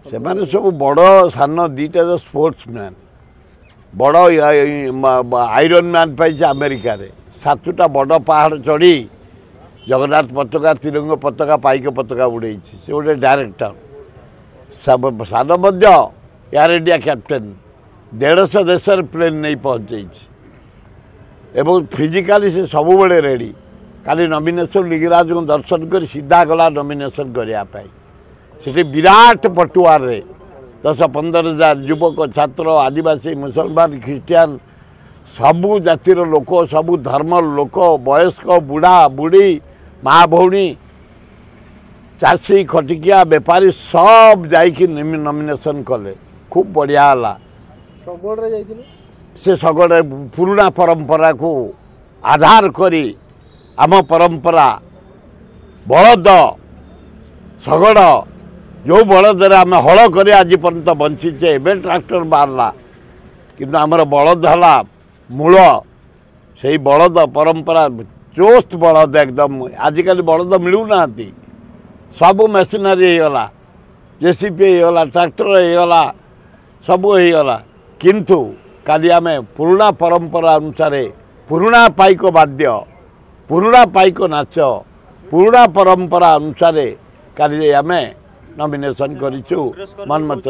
से सब बड़ सान दीटा जो स्पोर्ट्स मैन बड़ आयरन मैन पाई अमेरिका रे 7टा बड़ पहाड़ चढ़ी जगन्नाथ पताका तिरंग पताका पाइक पताका उड़े से गोटे डायरेक्टर सब सान एयर इंडिया कैप्टेन 150 देश प्लेन नहीं पहुँचे एवं फिजिकाली से सब बड़े रेडी काली नॉमिनेशन लिंगराज को दर्शन कर सीधा गला नॉमिनेशन करने से विराट पटुआर 10-15 हजार युवक छात्र आदिवासी मुसलमान ख्रिस्टियान सबू जातिर लोक सबू धर्म लोक वयस्क बुढ़ा बुढ़ी माँ भौणी चाषी खटिकिया बेपारी सब जाइए नॉमिनेशन कले खूब बढ़िया है से सगड़े पुराना परंपरा को आधार करी आम परंपरा बलद शगड़ जो बलदे आम हल कर आज पर्यंत बंचीचे एवं ट्रैक्टर बाहरला किंतु आमर बलद है मूल से बलद परंपरा चोस्त बलद एकदम आजिकल बलद मिलूना सब मेसिनरी होगला जेसीपी होगला ट्रैक्टर होगला सब होगला किंतु काली आम पुराना परंपरा अनुसार पुराना पाइक वाद्य पुराना पाइक नाच पुराना परंपरा अनुसार काली आम नॉमिनेशन करिछु मनमत।